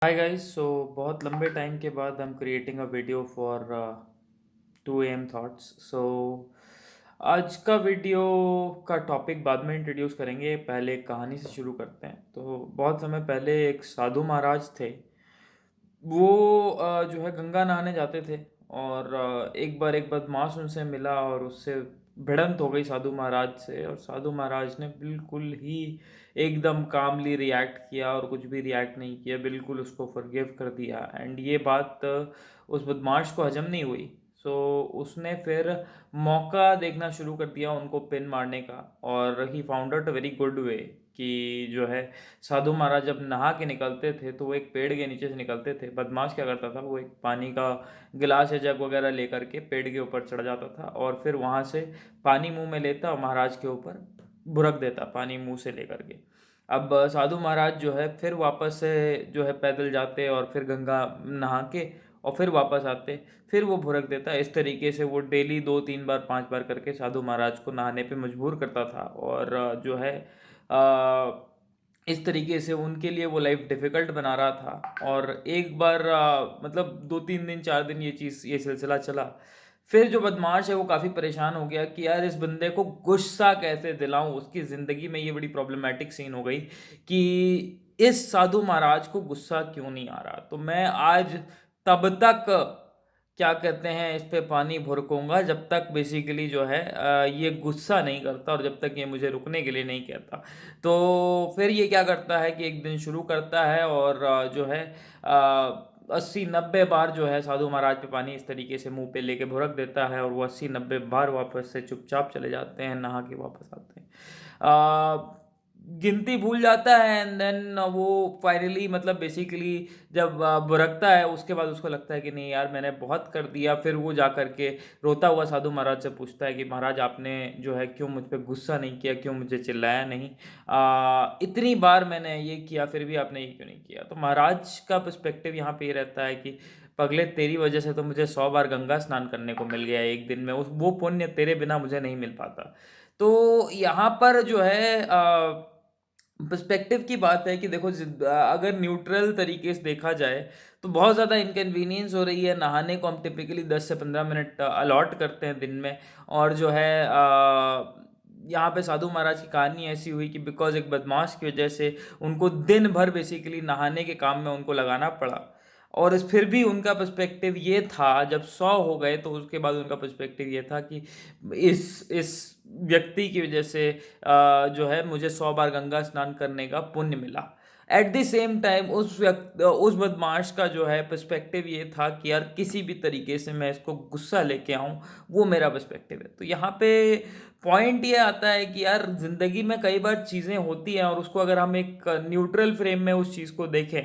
Hi guys. बहुत लंबे time के बाद I am creating a video for 2 AM thoughts. आज का वीडियो का टॉपिक बाद में इंट्रोड्यूस करेंगे, पहले एक कहानी से शुरू करते हैं। तो बहुत समय पहले एक साधु महाराज थे। वो जो है गंगा नहाने जाते थे और एक बार एक बदमाश उनसे मिला और उससे भिड़ंत हो गई साधु महाराज से। और साधु महाराज ने बिल्कुल ही एकदम कामली रिएक्ट किया और कुछ भी रिएक्ट नहीं किया, बिल्कुल उसको फॉरगिव कर दिया। एंड ये बात उस बदमाश को हजम नहीं हुई। सो उसने फिर मौका देखना शुरू कर दिया उनको पिन मारने का। और he found out a very good way कि जो है साधु महाराज जब नहा के निकलते थे तो वो एक पेड़ के नीचे से निकलते थे। बदमाश क्या करता था, वो एक पानी का गिलास या जग वगैरह लेकर के पेड़ के ऊपर चढ़ जाता था और फिर वहाँ से पानी मुंह में लेता और महाराज के ऊपर बुरक देता पानी मुंह से लेकर के। अब साधु महाराज जो है फिर वापस से जो है पैदल जाते और फिर गंगा नहा के और फिर वापस आते, फिर वो भुरक देता। इस तरीके से वो डेली 2-3 बार 5 बार करके साधु महाराज को नहाने पे मजबूर करता था। और जो है इस तरीके से उनके लिए वो लाइफ डिफ़िकल्ट बना रहा था। और एक बार मतलब 2-3 दिन 4 दिन ये सिलसिला चला। फिर जो बदमाश है वो काफ़ी परेशान हो गया कि यार इस बंदे को गुस्सा कैसे दिलाऊं। उसकी ज़िंदगी में ये बड़ी प्रॉब्लमेटिक सीन हो गई कि इस साधु महाराज को गुस्सा क्यों नहीं आ रहा। तो मैं आज तब तक क्या कहते हैं इस पे पानी भुरकूंगा जब तक बेसिकली जो है ये गुस्सा नहीं करता और जब तक ये मुझे रुकने के लिए नहीं कहता। तो फिर ये क्या करता है कि एक दिन शुरू करता है और जो है 80-90 बार जो है साधु महाराज पे पानी इस तरीके से मुंह पे लेके भुरक देता है और वो 80-90 बार वापस से चुपचाप चले जाते हैं, नहा के वापस आते हैं। गिनती भूल जाता है एंड देन वो फाइनली मतलब बेसिकली जब बुरकता है उसके बाद उसको लगता है कि नहीं यार मैंने बहुत कर दिया। फिर वो जा कर के रोता हुआ साधु महाराज से पूछता है कि महाराज आपने जो है क्यों मुझ पे गुस्सा नहीं किया, क्यों मुझे चिल्लाया नहीं, इतनी बार मैंने ये किया फिर भी आपने ये क्यों नहीं किया। तो महाराज का पर्सपेक्टिव यहाँ पे ये रहता है कि पगले तेरी वजह से तो मुझे 100 बार गंगा स्नान करने को मिल गया एक दिन में, उस वो पुण्य तेरे बिना मुझे नहीं मिल पाता। तो यहाँ पर जो है पर्सपेक्टिव की बात है कि देखो अगर न्यूट्रल तरीके से देखा जाए तो बहुत ज़्यादा इनकन्वीनियंस हो रही है। नहाने को हम टिपिकली 10 से 15 मिनट अलॉट करते हैं दिन में। और जो है यहाँ पे साधु महाराज की कहानी ऐसी हुई कि बिकॉज एक बदमाश की वजह से उनको दिन भर बेसिकली नहाने के काम में उनको लगाना पड़ा। और फिर भी उनका पर्सपेक्टिव ये था, जब 100 हो गए तो उसके बाद उनका पर्सपेक्टिव ये था कि इस व्यक्ति की वजह से जो है मुझे 100 बार गंगा स्नान करने का पुण्य मिला। एट द सेम टाइम उस बदमाश का जो है पर्सपेक्टिव ये था कि यार किसी भी तरीके से मैं इसको गुस्सा लेके आऊँ, वो मेरा पर्सपेक्टिव है। तो यहाँ पे पॉइंट ये आता है कि यार ज़िंदगी में कई बार चीज़ें होती हैं और उसको अगर हम एक न्यूट्रल फ्रेम में उस चीज़ को देखें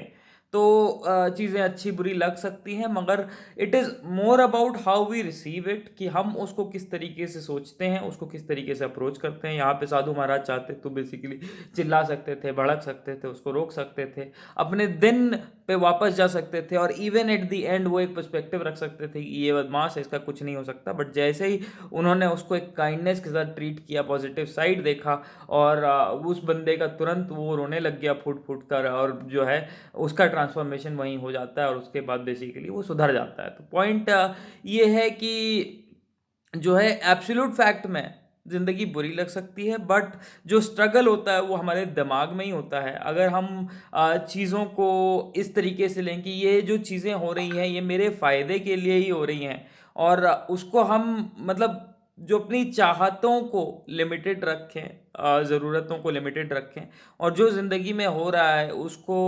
तो चीज़ें अच्छी बुरी लग सकती हैं, मगर it is more about how we receive it कि हम उसको किस तरीके से सोचते हैं, उसको किस तरीके से अप्रोच करते हैं। यहाँ पे साधु महाराज चाहते तो बेसिकली चिल्ला सकते थे, भड़क सकते थे, उसको रोक सकते थे, अपने दिन पे वापस जा सकते थे और इवन एट द एंड वो एक पर्सपेक्टिव रख सकते थे कि ये बदमाश है, इसका कुछ नहीं हो सकता। बट जैसे ही उन्होंने उसको एक काइंडनेस के साथ ट्रीट किया, पॉजिटिव साइड देखा और उस बंदे का तुरंत वो रोने लग गया फूट फूट कर, और जो है उसका ट्रांसफॉर्मेशन वहीं हो जाता है और उसके बाद बेसिकली वो सुधर जाता है। तो पॉइंट ये है कि जो है एब्सोल्यूट फैक्ट में ज़िंदगी बुरी लग सकती है, बट जो स्ट्रगल होता है वो हमारे दिमाग में ही होता है। अगर हम चीज़ों को इस तरीके से लें कि ये जो चीज़ें हो रही हैं ये मेरे फ़ायदे के लिए ही हो रही हैं और उसको हम मतलब जो अपनी चाहतों को लिमिटेड रखें, ज़रूरतों को लिमिटेड रखें और जो ज़िंदगी में हो रहा है उसको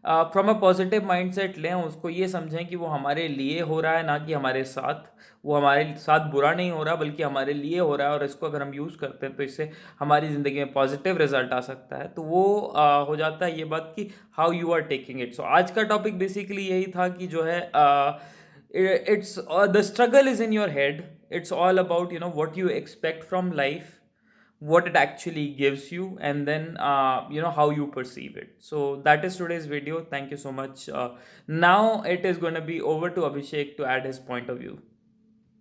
फ्रॉम अ पॉजिटिव माइंडसेट लें, उसको ये समझें कि वो हमारे लिए हो रहा है ना कि हमारे साथ। वो हमारे साथ बुरा नहीं हो रहा बल्कि हमारे लिए हो रहा है और इसको अगर हम यूज़ करते हैं तो इससे हमारी ज़िंदगी में पॉजिटिव रिजल्ट आ सकता है। तो वो हो जाता है ये बात कि how you are taking it. So आज का टॉपिक बेसिकली यही था कि जो है it's the struggle is in your head. It's all about what you expect from life, what it actually gives you, and then how you perceive it. So that is today's video. Thank you so much. Now it is going to be over to Abhishek to add his point of view.